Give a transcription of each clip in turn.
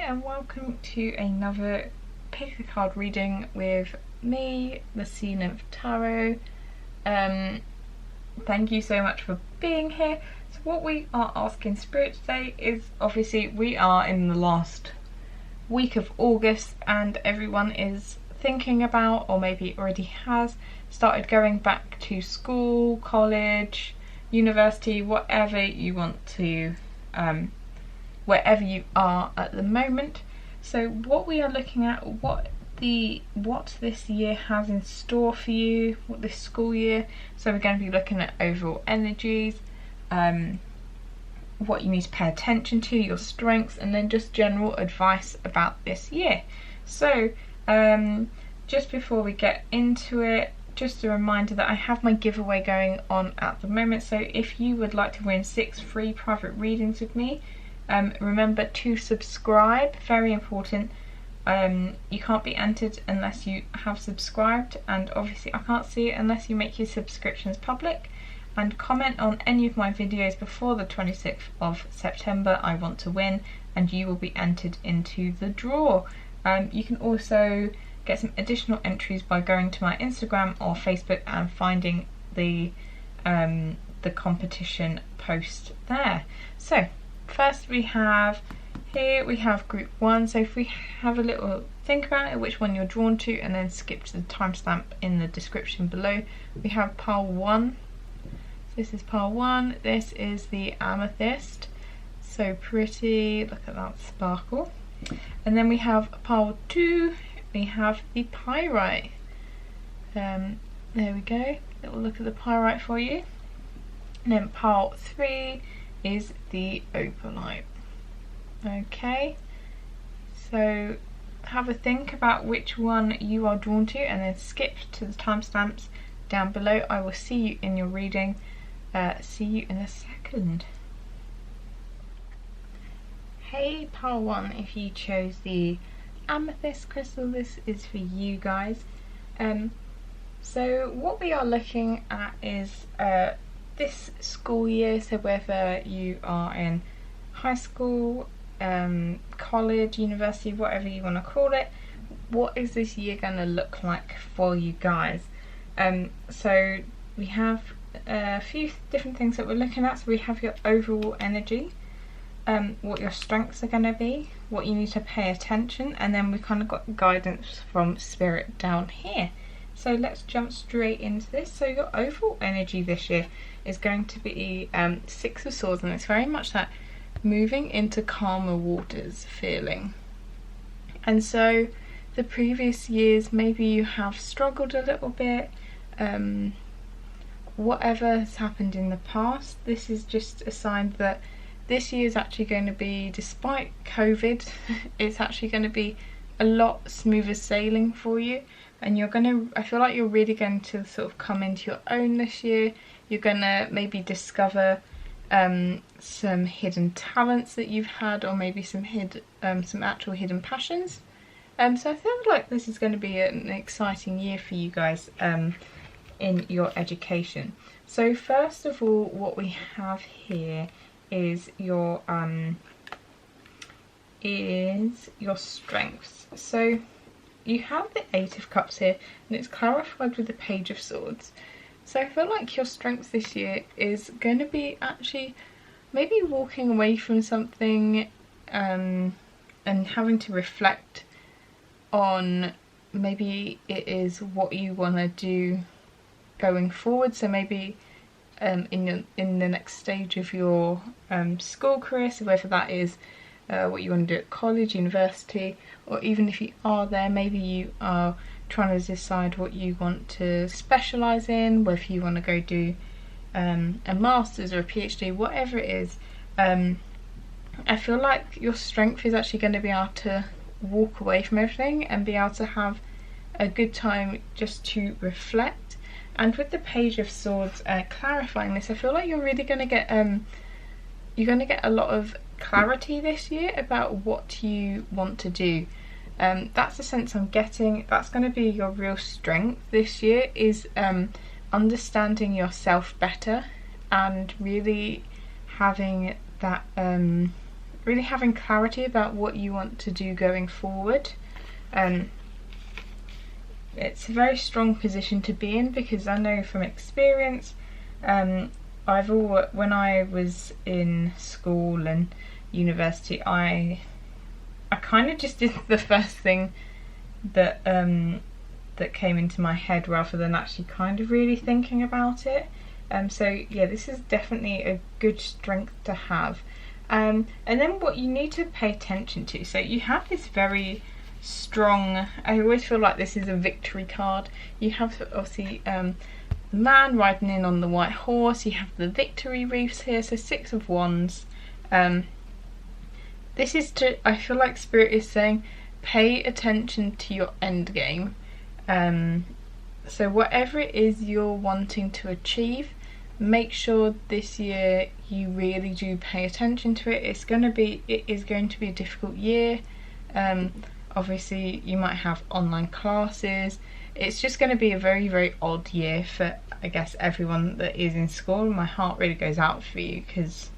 and welcome to another pick a card reading with me, the Sea Nymph Tarot. Thank you so much for being here. So what we are asking Spirit today is, obviously we are in the last week of August and everyone is thinking about, or maybe already has, started going back to school, college, university, whatever you want to, wherever you are at the moment. So what we are looking at, what this year has in store for you, what this school year. So we're going to be looking at overall energies, what you need to pay attention to, your strengths, and then just general advice about this year. So just before we get into it, just a reminder that I have my giveaway going on at the moment. So if you would like to win 6 free private readings with me, remember to subscribe, very important. You can't be entered unless you have subscribed, and obviously I can't see it unless you make your subscriptions public, and comment on any of my videos before the 26th of September. I want to win, and you will be entered into the draw. You can also get some additional entries by going to my Instagram or Facebook and finding the competition post there. So first we have group 1. So if we have a little think about it, which one you're drawn to, and then skip to the timestamp in the description below. We have pile 1. This is pile 1. This is the Amethyst. So pretty, look at that sparkle. And then we have pile 2. We have the Pyrite. There we go. Little look at the Pyrite for you. And then pile 3 is the Opalite. Okay, so have a think about which one you are drawn to, and then skip to the timestamps down below. I will see you in your reading. See you in a second. Hey pile 1, if you chose the Amethyst crystal, this is for you guys. So what we are looking at is this school year, so whether you are in high school, college, university, whatever you want to call it, what is this year going to look like for you guys? So we have a few different things that we're looking at. So we have your overall energy, what your strengths are going to be, what you need to pay attention, and then we kind of got guidance from Spirit down here. So let's jump straight into this. So your overall energy this year is going to be 6 of Swords, and it's very much that moving into calmer waters feeling. And so the previous years, maybe you have struggled a little bit, whatever has happened in the past, this is just a sign that this year is actually going to be, despite COVID, it's actually going to be a lot smoother sailing for you. And you're going to, I feel like you're really going to sort of come into your own this year. You're going to maybe discover some hidden talents that you've had, or maybe some actual hidden passions. So I feel like this is going to be an exciting year for you guys in your education. So first of all, what we have here is your strengths. So you have the 8 of Cups here, and it's clarified with the Page of Swords. So I feel like your strength this year is going to be actually maybe walking away from something and having to reflect on, maybe it is what you want to do going forward. So maybe in the next stage of your school career, so whether that is what you want to do at college, university, or even if you are there, maybe you are trying to decide what you want to specialise in, whether you want to go do a master's or a PhD, whatever it is. I feel like your strength is actually going to be able to walk away from everything and be able to have a good time just to reflect. And with the Page of Swords clarifying this, I feel like you're really going to get a lot of clarity this year about what you want to do. That's the sense I'm getting. That's going to be your real strength this year, is understanding yourself better and really having that really having clarity about what you want to do going forward. It's a very strong position to be in, because I know from experience, when I was in school and university, I kind of just did the first thing that that came into my head, rather than actually kind of really thinking about it. So yeah, this is definitely a good strength to have. And then what you need to pay attention to, so you have this very strong, I always feel like this is a victory card. You have obviously the man riding in on the white horse, you have the victory wreaths here, so 6 of Wands. This is to, I feel like Spirit is saying, pay attention to your end game. So whatever it is you're wanting to achieve, make sure this year you really do pay attention to it. It is going to be a difficult year. Obviously you might have online classes. It's just going to be a very, very odd year for, I guess, everyone that is in school. My heart really goes out for you, because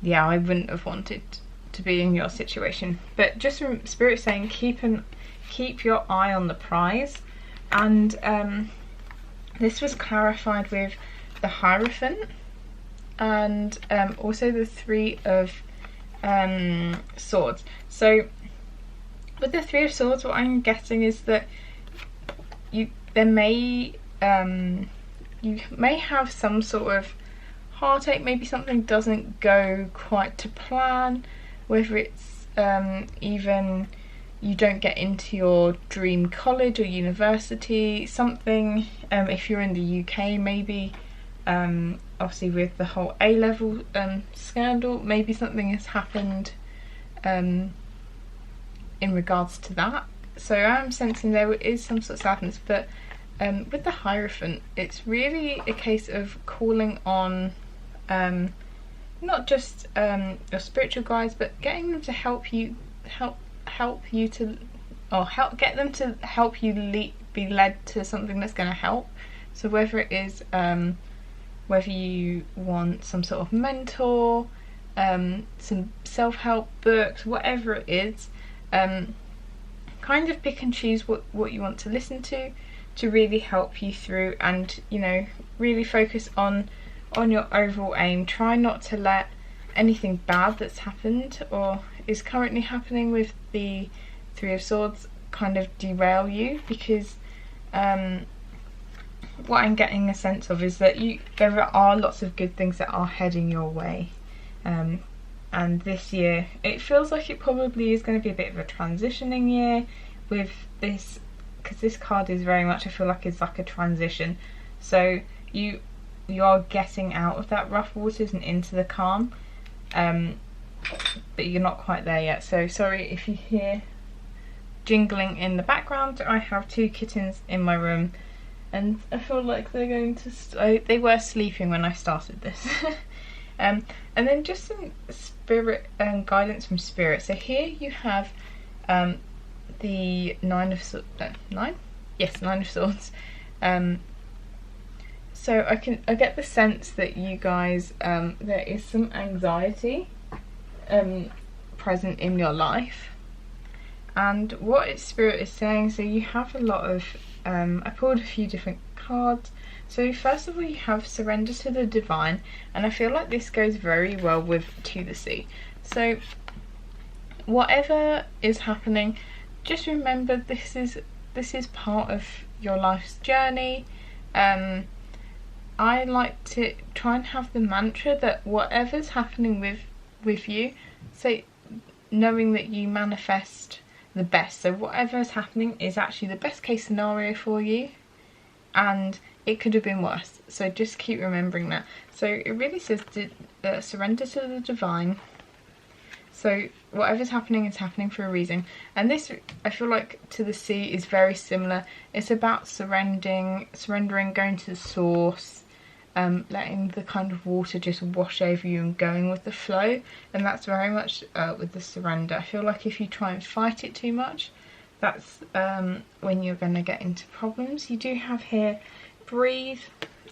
yeah, I wouldn't have wanted to be in your situation. But just from Spirit saying, keep your eye on the prize. And this was clarified with the Hierophant, and also the 3 of Swords. So with the 3 of Swords, what I'm getting is that you may have some sort of heartache. Maybe something doesn't go quite to plan, whether it's even you don't get into your dream college or university, something, if you're in the UK, maybe obviously with the whole A-level scandal, maybe something has happened in regards to that. So I'm sensing there is some sort of sadness, but with the Hierophant, it's really a case of calling on not just your spiritual guides, but getting them to help you get them to help you be led to something that's going to help. So whether it is whether you want some sort of mentor, some self-help books, whatever it is, kind of pick and choose what you want to listen to really help you through, and really focus on your overall aim. Try not to let anything bad that's happened or is currently happening with the 3 of Swords kind of derail you, because what I'm getting a sense of is that there are lots of good things that are heading your way, and this year it feels like it probably is going to be a bit of a transitioning year with this, because this card is very much, I feel like it's like a transition. So you are getting out of that rough waters and into the calm, but you're not quite there yet. So sorry if you hear jingling in the background. I have 2 kittens in my room, and I feel like they're going to they were sleeping when I started this. And then just some spirit and guidance from Spirit. So here you have the 9 of Swords. 9 of Swords. So I get the sense that you guys, there is some anxiety present in your life, and what Spirit is saying, so you have a lot of I pulled a few different cards. So first of all, you have Surrender to the Divine, and I feel like this goes very well with To the Sea. So whatever is happening, just remember this is part of your life's journey. I like to try and have the mantra that whatever's happening with you, so knowing that you manifest the best. So whatever's happening is actually the best case scenario for you, and it could have been worse. So just keep remembering that. So it really says surrender to the divine. So whatever's happening is happening for a reason. And this, I feel like, To the Sea is very similar. It's about surrendering, going to the source, letting the kind of water just wash over you and going with the flow. And that's very much with the surrender. I feel like if you try and fight it too much, that's when you're going to get into problems. You do have here breathe.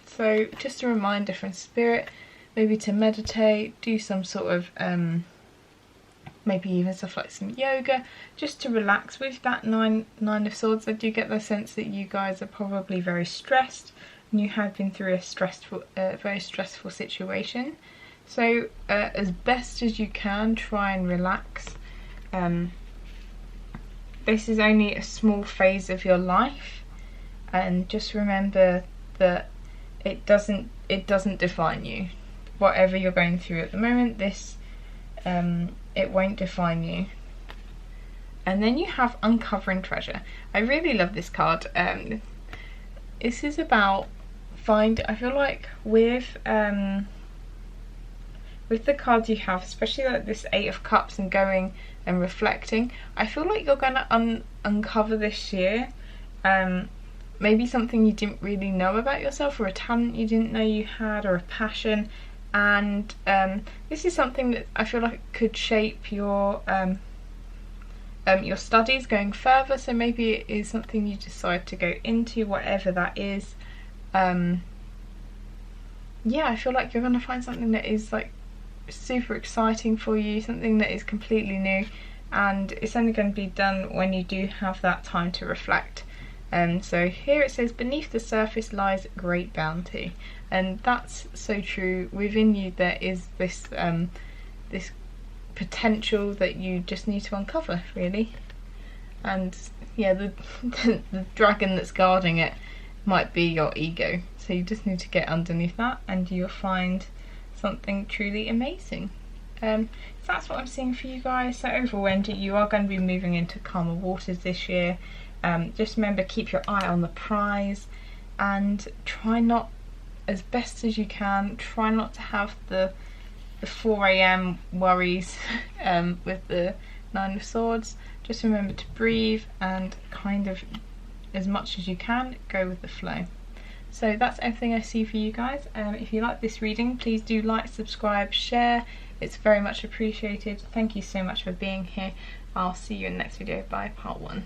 So just a reminder from Spirit, maybe to meditate, do some sort of maybe even stuff like some yoga, just to relax. With that nine of swords, I do get the sense that you guys are probably very stressed and you have been through a very stressful situation. So as best as you can, try and relax. This is only a small phase of your life, and just remember that it doesn't define you. Whatever you're going through at the moment, it won't define you. And then you have Uncovering Treasure. I really love this card. This is about I feel like with the cards you have, especially like this 8 of Cups and going and reflecting, I feel like you're going to uncover this year maybe something you didn't really know about yourself, or a talent you didn't know you had, or a passion. And this is something that I feel like could shape your studies going further. So maybe it is something you decide to go into, whatever that is. Yeah, I feel like you're going to find something that is like super exciting for you, something that is completely new, and it's only going to be done when you do have that time to reflect. So here it says, beneath the surface lies great bounty, and that's so true. Within you there is this this potential that you just need to uncover, really. And yeah, the dragon that's guarding it might be your ego, so you just need to get underneath that and you'll find something truly amazing. So that's what I'm seeing for you guys. So overall, you are going to be moving into calmer waters this year. Just remember, keep your eye on the prize, and try not, as best as you can, try not to have the 4 AM worries with the 9 of Swords. Just remember to breathe and kind of, as much as you can, go with the flow. So that's everything I see for you guys. If you like this reading, please do like, subscribe, share. It's very much appreciated. Thank you so much for being here. I'll see you in the next video. Bye, part 1.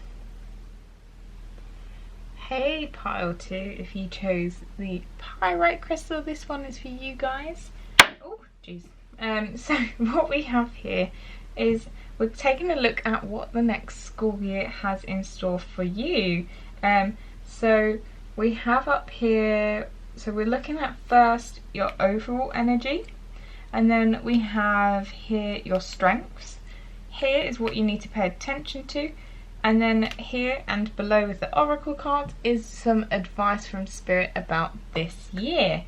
Hey, pile 2, if you chose the Pyrite crystal, this one is for you guys. Oh, jeez. So what we have here is we're taking a look at what the next school year has in store for you. So we have up here, so we're looking at first your overall energy, and then we have here your strengths. Here is what you need to pay attention to, and then here and below with the oracle card is some advice from Spirit about this year.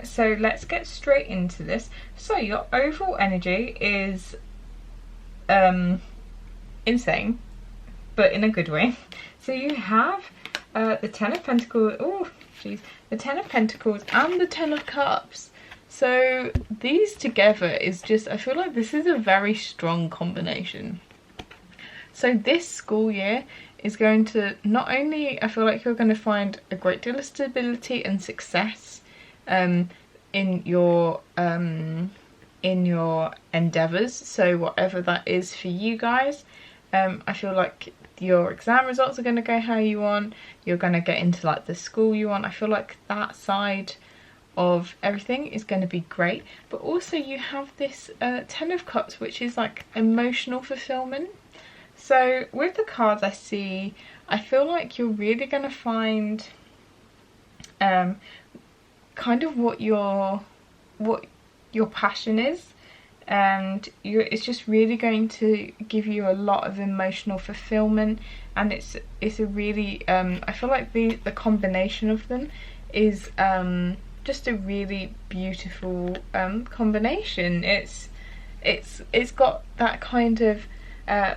So let's get straight into this. So your overall energy is insane, but in a good way. So you have the 10 of Pentacles, the 10 of Pentacles and the 10 of Cups. So these together is just, I feel like this is a very strong combination. So this school year is going to, not only, I feel like you're going to find a great deal of stability and success in your endeavours, so whatever that is for you guys. I feel like your exam results are going to go how you want, you're going to get into like the school you want. I feel like that side of everything is going to be great, but also you have this 10 of Cups, which is like emotional fulfillment. So with the cards I see, I feel like you're really going to find kind of what your passion is, and it's just really going to give you a lot of emotional fulfillment, and it's a really I feel like the combination of them is just a really beautiful combination. It's got that kind of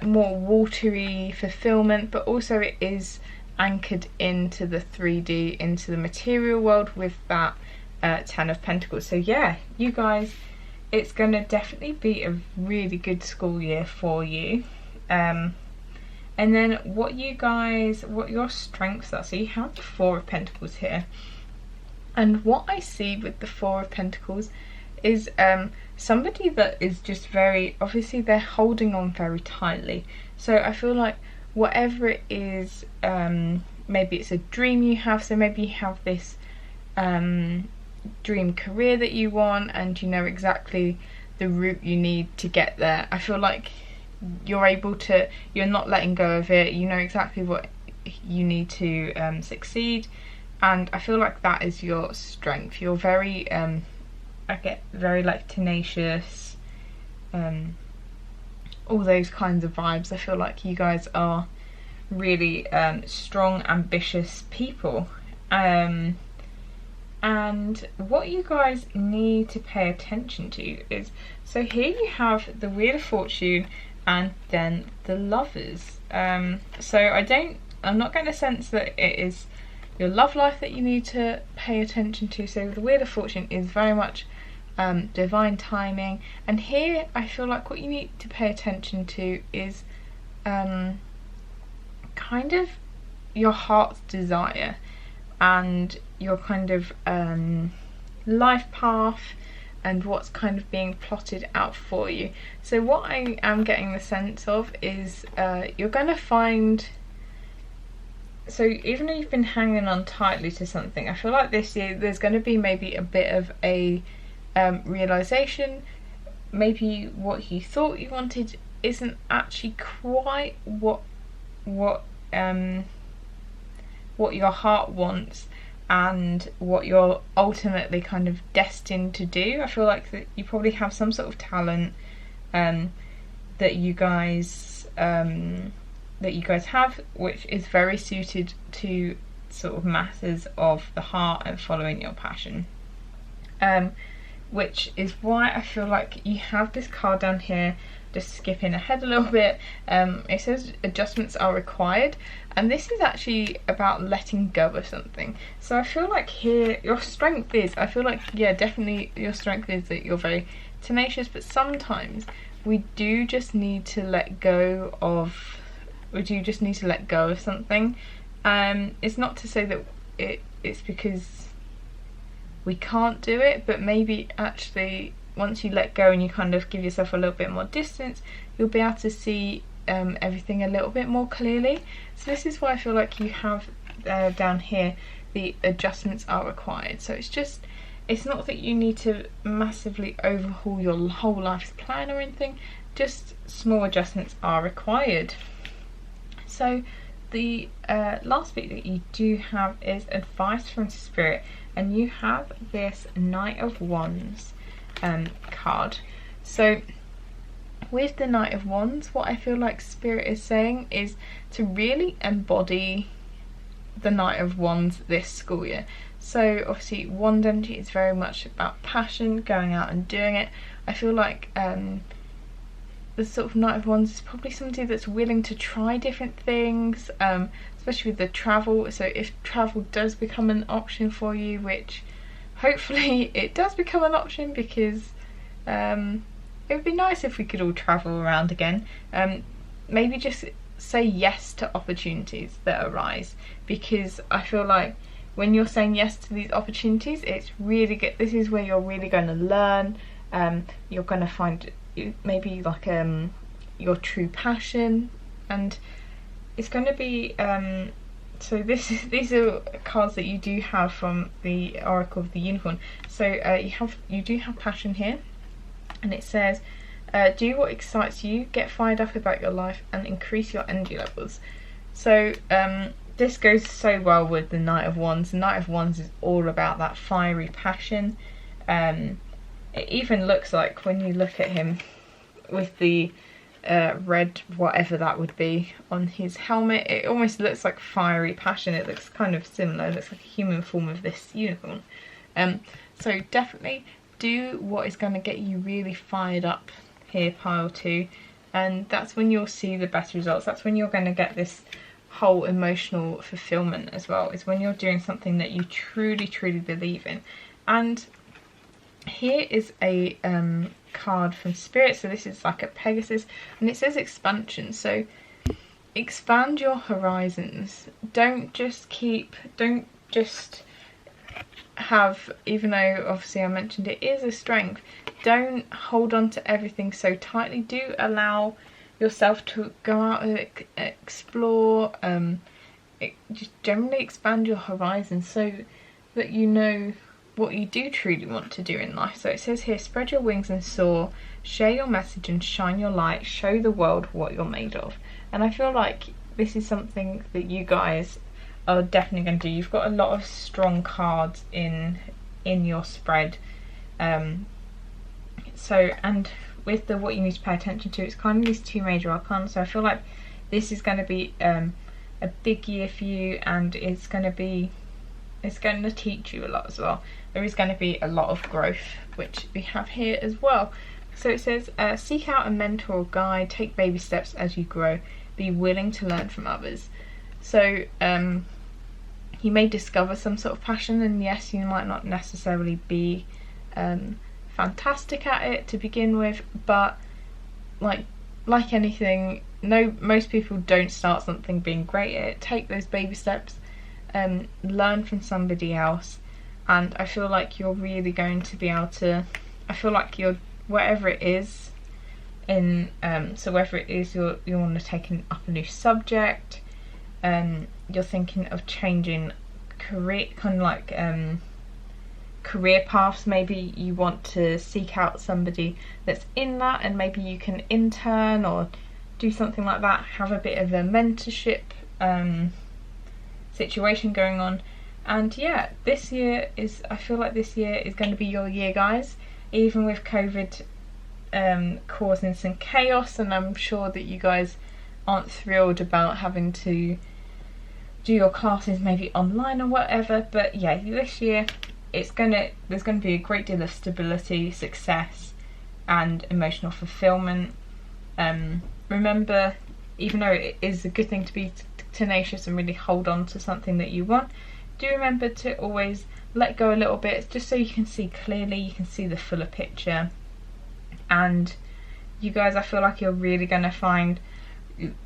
more watery fulfillment, but also it is anchored into the 3D, into the material world with that 10 of Pentacles. So yeah, you guys, it's going to definitely be a really good school year for you. And then what your strengths are. So you have the 4 of Pentacles here, and what I see with the 4 of Pentacles is somebody that is just very, obviously they're holding on very tightly. So I feel like whatever it is, maybe it's a dream you have, so maybe you have this dream career that you want and you know exactly the route you need to get there. I feel like you're able to, you're not letting go of it, you know exactly what you need to succeed, and I feel like that is your strength. You're very I get very like tenacious, all those kinds of vibes. I feel like you guys are really strong, ambitious people, and what you guys need to pay attention to is, so here you have the Wheel of Fortune and then the Lovers. So I'm not going to sense that it is your love life that you need to pay attention to. So the Wheel of Fortune is very much divine timing, and here I feel like what you need to pay attention to is kind of your heart's desire and your kind of life path and what's kind of being plotted out for you. So what I am getting the sense of is you're going to find, so even though you've been hanging on tightly to something, I feel like this year there's going to be maybe a bit of a realization. Maybe what you thought you wanted isn't actually quite what your heart wants and what you're ultimately kind of destined to do. I feel like that you probably have some sort of talent that you guys have, which is very suited to sort of matters of the heart and following your passion, which is why I feel like you have this card down here. Just skipping ahead a little bit, it says adjustments are required, and this is actually about letting go of something. So I feel like here your strength is, I feel like, yeah, definitely your strength is that you're very tenacious, but sometimes we do just need to let go of something. It's not to say that it's because we can't do it, but maybe actually once you let go and you kind of give yourself a little bit more distance, you'll be able to see everything a little bit more clearly. So this is why I feel like you have down here the adjustments are required. So it's not that you need to massively overhaul your whole life's plan or anything, just small adjustments are required. So the last bit that you do have is advice from Spirit, and you have this Knight of Wands card. So with the Knight of Wands, what I feel like Spirit is saying is to really embody the Knight of Wands this school year. So obviously wand energy is very much about passion, going out and doing it. I feel like the sort of Knight of Wands is probably somebody that's willing to try different things, especially with the travel. So if travel does become an option for you, which hopefully it does become an option, because it would be nice if we could all travel around again. Maybe just say yes to opportunities that arise, because I feel like when you're saying yes to these opportunities, it's really good. This is where you're really going to learn. You're going to find maybe like your true passion, and it's going to be so these are cards that you do have from the Oracle of the Unicorn. So you do have passion here, and it says do what excites you, get fired up about your life, and increase your energy levels. So this goes so well with the Knight of Wands. The Knight of Wands is all about that fiery passion. It even looks like, when you look at him with the red whatever that would be on his helmet, it almost looks like fiery passion. It looks kind of similar. It looks like a human form of this unicorn. So definitely do what is going to get you really fired up here, pile 2, and that's when you'll see the best results. That's when you're going to get this whole emotional fulfillment as well, is when you're doing something that you truly believe in. And here is a card from Spirit. So this is like a Pegasus, and it says expansion. So expand your horizons. Don't just have, even though obviously I mentioned it is a strength, don't hold on to everything so tightly. Do allow yourself to go out and explore, just generally expand your horizons, so that you know what you do truly want to do in life. So it says here, spread your wings and soar, share your message and shine your light, show the world what you're made of. And I feel like this is something that you guys are definitely going to do. You've got a lot of strong cards in your spread. So, and with the what you need to pay attention to, it's kind of these two major arcana. So I feel like this is going to be a big year for you, and it's going to teach you a lot as well. There is going to be a lot of growth, which we have here as well. So it says, seek out a mentor or guide, take baby steps as you grow, be willing to learn from others. So you may discover some sort of passion, and yes, you might not necessarily be fantastic at it to begin with, but like anything, most people don't start something being great at it. Take those baby steps, learn from somebody else, and I feel like you're really going to be able to, I feel like you're, whatever it is in so whether it is you want to take up a new subject, you're thinking of changing career, kind of like career paths. Maybe you want to seek out somebody that's in that, and maybe you can intern or do something like that, have a bit of a mentorship situation going on. And yeah, this year is, I feel like this year is going to be your year, guys, even with COVID causing some chaos, and I'm sure that you guys aren't thrilled about having to do your classes maybe online or whatever, but yeah, this year there's gonna be a great deal of stability, success and emotional fulfillment. Remember, even though it is a good thing to be tenacious and really hold on to something that you want, do remember to always let go a little bit, just so you can see clearly, you can see the fuller picture. And you guys, I feel like you're really going to find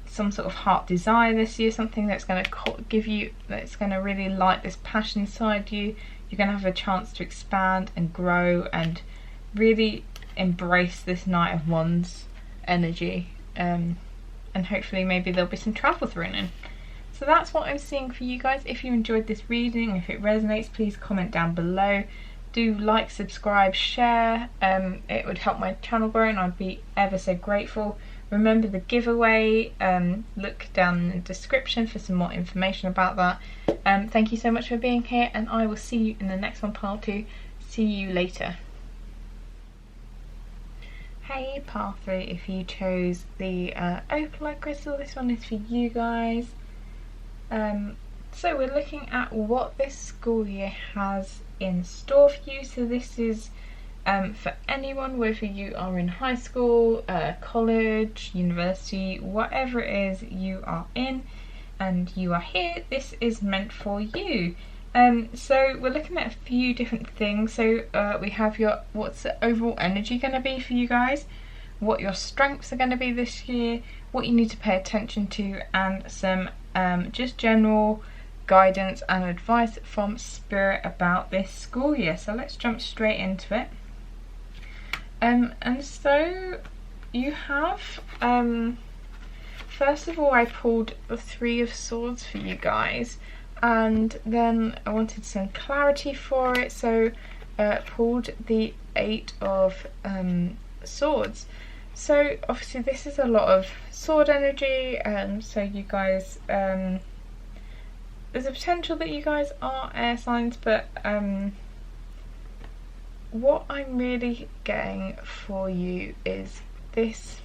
some sort of heart desire this year, something that's going to give you, that's going to really light this passion inside you. You're going to have a chance to expand and grow and really embrace this Knight of Wands energy, and hopefully maybe there'll be some travel thrown in. So that's what I'm seeing for you guys. If you enjoyed this reading, if it resonates, please comment down below. Do like, subscribe, share. It would help my channel grow, and I'd be ever so grateful. Remember the giveaway, look down in the description for some more information about that. Thank you so much for being here, and I will see you in the next one, part 2. See you later. Hey, part 3, if you chose the Opalite crystal, this one is for you guys. So we're looking at what this school year has in store for you. So this is for anyone, whether you are in high school, college, university, whatever it is you are in and you are here, this is meant for you. So we're looking at a few different things. So we have what's the overall energy going to be for you guys, what your strengths are going to be this year, what you need to pay attention to, and some just general guidance and advice from Spirit about this school year. So let's jump straight into it. And so you have, first of all, I pulled the 3 of Swords for you guys, and then I wanted some clarity for it, so pulled the 8 of Swords. So obviously this is a lot of sword energy, so you guys, there's a potential that you guys are air signs, but what I'm really getting for you is this.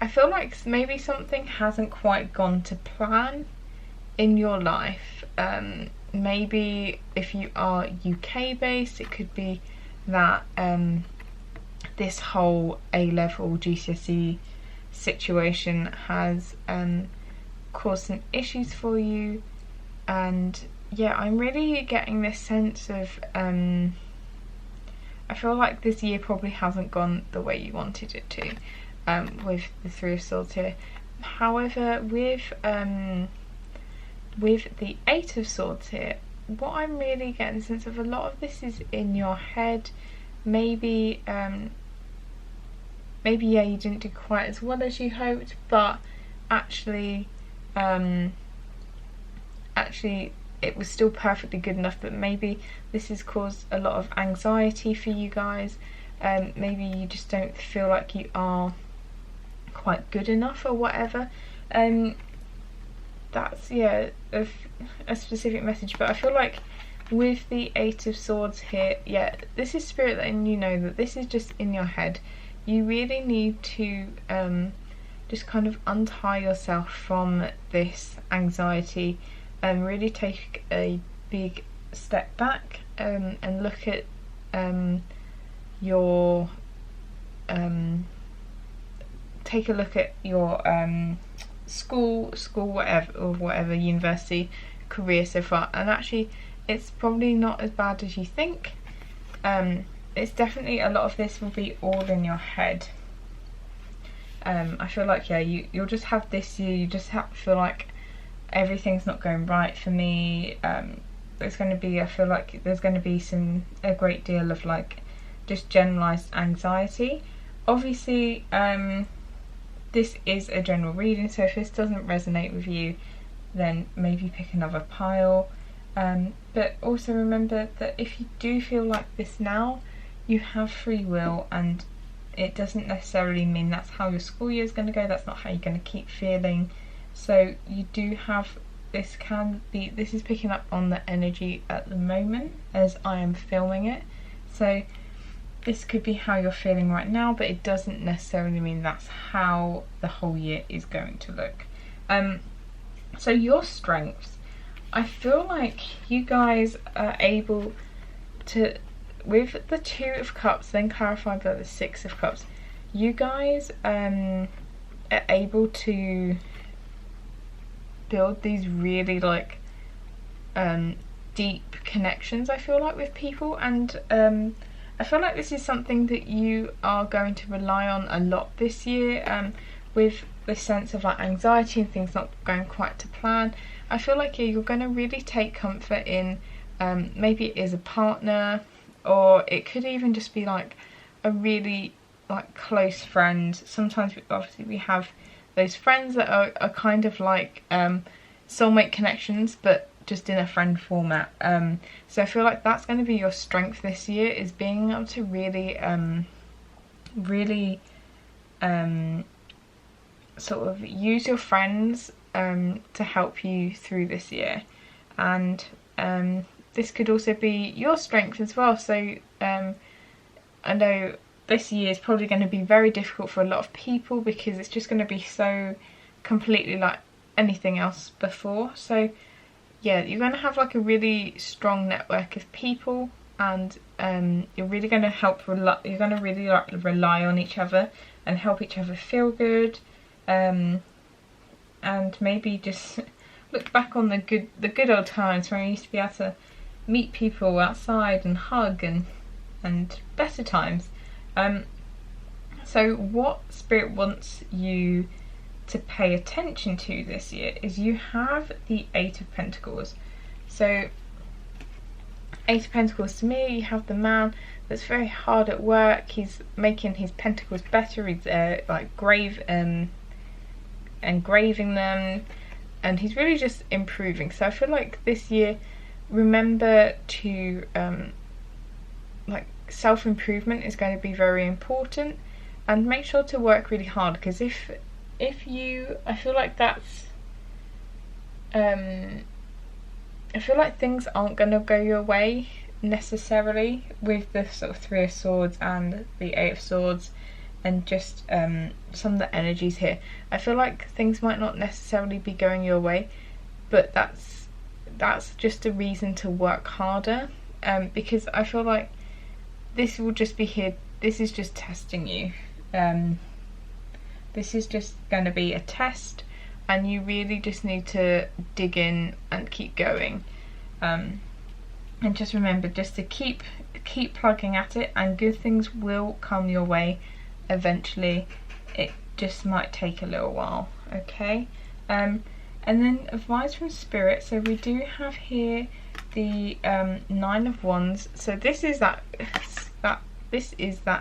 I feel like maybe something hasn't quite gone to plan in your life. Maybe if you are UK based, it could be that this whole A-level GCSE situation has caused some issues for you. And yeah, I'm really getting this sense of I feel like this year probably hasn't gone the way you wanted it to, with the 3 of Swords here. However, with the 8 of Swords here, what I'm really getting the sense of, a lot of this is in your head. Maybe maybe yeah, you didn't do quite as well as you hoped, but actually it was still perfectly good enough, but maybe this has caused a lot of anxiety for you guys. Maybe you just don't feel like you are quite good enough or whatever. That's, yeah, a specific message. But I feel like with the Eight of Swords here, yeah, this is Spirit letting you know that this is just in your head. You really need to just kind of untie yourself from this anxiety and really take a big step back and look at your take a look at your school, whatever, university, career so far, and actually it's probably not as bad as you think. It's definitely, a lot of this will be all in your head. I feel like, yeah, you'll just have this year, you just have to feel like everything's not going right for me. There's going to be, I feel like there's going to be a great deal of like just generalised anxiety. Obviously, this is a general reading, so if this doesn't resonate with you, then maybe pick another pile. But also remember that if you do feel like this now, you have free will, and it doesn't necessarily mean that's how your school year is going to go. That's not how you're going to keep feeling. So you do have, this is picking up on the energy at the moment as I am filming it. So this could be how you're feeling right now, but it doesn't necessarily mean that's how the whole year is going to look. So your strengths, I feel like you guys are able to, with the Two of Cups, then clarified by the Six of Cups, you guys are able to build these really like deep connections, I feel like, with people, and I feel like this is something that you are going to rely on a lot this year, with this sense of like anxiety and things not going quite to plan. I feel like, yeah, you're going to really take comfort in, maybe it is a partner, or it could even just be like a really like close friend. Sometimes obviously we have those friends that are kind of like soulmate connections, but just in a friend format. So I feel like that's going to be your strength this year, is being able to really sort of use your friends to help you through this year. And this could also be your strength as well. So I know this year is probably going to be very difficult for a lot of people, because it's just going to be so completely like anything else before. So yeah, you're going to have like a really strong network of people, and you're really going to you're going to really like rely on each other and help each other feel good, and maybe just look back on the good old times when we used to be able to meet people outside and hug, and better times. So what Spirit wants you to pay attention to this year is you have the Eight of Pentacles. So Eight of Pentacles, to me, you have the man that's very hard at work. He's making his pentacles better. He's like engraving them, and he's really just improving. So I feel like this year, remember to like self-improvement is going to be very important, and make sure to work really hard, because if you, I feel like that's I feel like things aren't going to go your way necessarily with the sort of Three of Swords and the Eight of Swords, and just some of the energies here. I feel like things might not necessarily be going your way, but that's just a reason to work harder, because I feel like this will just be here, this is just testing you. This is just going to be a test, and you really just need to dig in and keep going, and just remember just to keep plugging at it, and good things will come your way eventually. It just might take a little while, okay? And then advice from Spirit. So we do have here the Nine of Wands. So this is that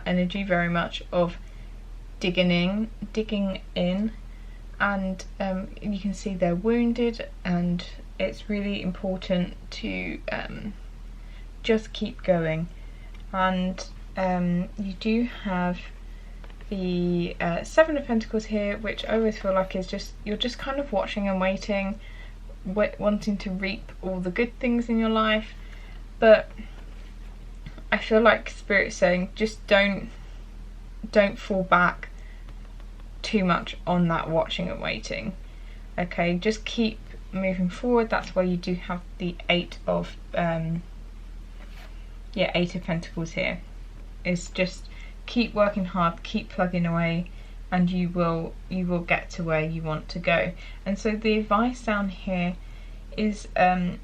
energy very much of digging in, and you can see they're wounded, and it's really important to just keep going. And you do have the Seven of Pentacles here, which I always feel like is just, you're just kind of watching and waiting, wanting to reap all the good things in your life. But I feel like Spirit's saying just don't fall back too much on that watching and waiting. Okay, just keep moving forward. That's why you do have the Eight of Pentacles here. Is just keep working hard, keep plugging away, and you will get to where you want to go. And so the advice down here is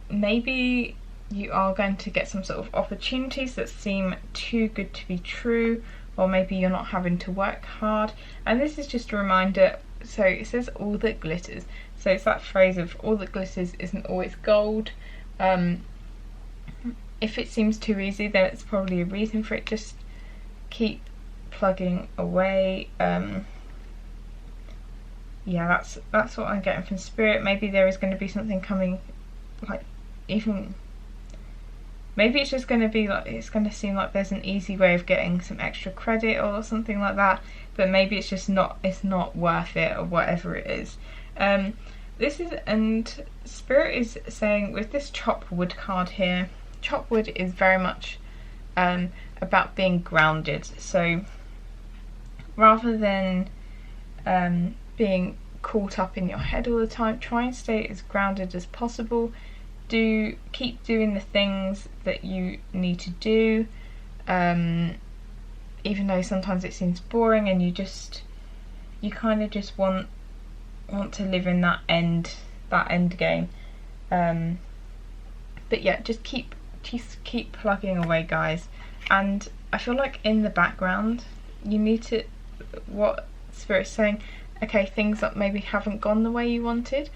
maybe you are going to get some sort of opportunities that seem too good to be true, or maybe you're not having to work hard. And this is just a reminder, so it says all that glitters, so it's that phrase of all that glitters isn't always gold. If it seems too easy, then it's probably a reason for it. Just keep plugging away. Yeah, that's what I'm getting from Spirit. Maybe there is going to be something coming, like, even maybe it's just going to be like, it's going to seem like there's an easy way of getting some extra credit or something like that, but maybe it's just not, it's not worth it, or whatever it is. This is, and Spirit is saying with this chop wood card here, chop wood is very much about being grounded. So rather than being caught up in your head all the time, try and stay as grounded as possible. Keep doing the things that you need to do, even though sometimes it seems boring, and you kind of just want to live in that end game. But yeah, just keep plugging away, guys. And I feel like in the background you need to, what Spirit's saying, okay, things that maybe haven't gone the way you wanted,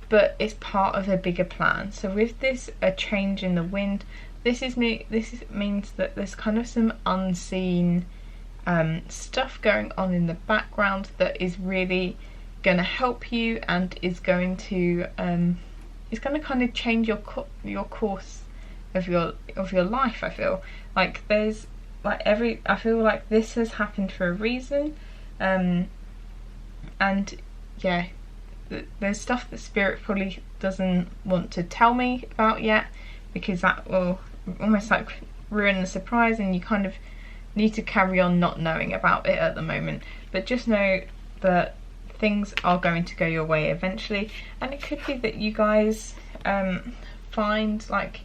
but it's part of a bigger plan. So with this, a change in the wind, this means that there's kind of some unseen stuff going on in the background that is really going to help you, and is going to kind of change your course of your life. I feel like there's like I feel like this has happened for a reason, and yeah, there's stuff that Spirit probably doesn't want to tell me about yet, because that will almost like ruin the surprise, and you kind of need to carry on not knowing about it at the moment. But just know that things are going to go your way eventually, and it could be that you guys find like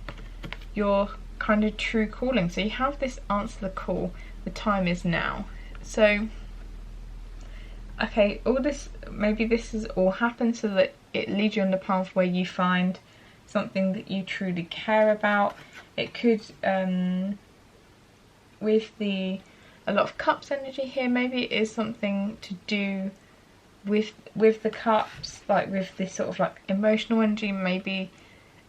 your kind of true calling. So you have this answer the call, the time is now. So okay, all this, maybe this has all happened so that it leads you on the path where you find something that you truly care about. It could with a lot of cups energy here, maybe it is something to do with the cups, like with this sort of like emotional energy. Maybe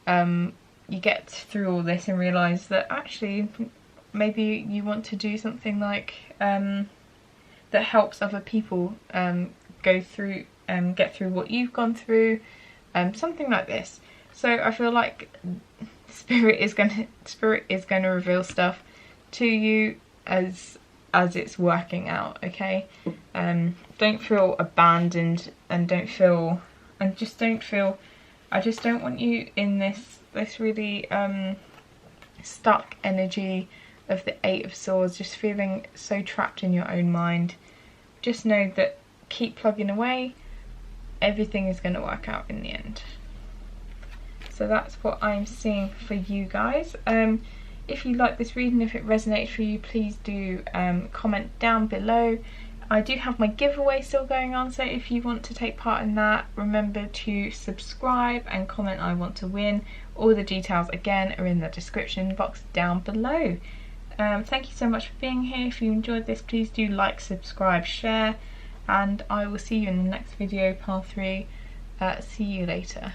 you get through all this and realise that actually maybe you want to do something like that helps other people go through get through what you've gone through, something like this. So I feel like Spirit is going to reveal stuff to you as it's working out. Okay, don't feel abandoned, and I just don't want you in this really stuck energy of the Eight of Swords, just feeling so trapped in your own mind. Just know that keep plugging away, everything is going to work out in the end. So that's what I'm seeing for you guys. If you like this reading, if it resonates for you, please do comment down below. I do have my giveaway still going on, so if you want to take part in that, remember to subscribe and comment I want to win. All the details again are in the description box down below. Thank you so much for being here. If you enjoyed this, please do like, subscribe, share, and I will see you in the next video, part 3. See you later.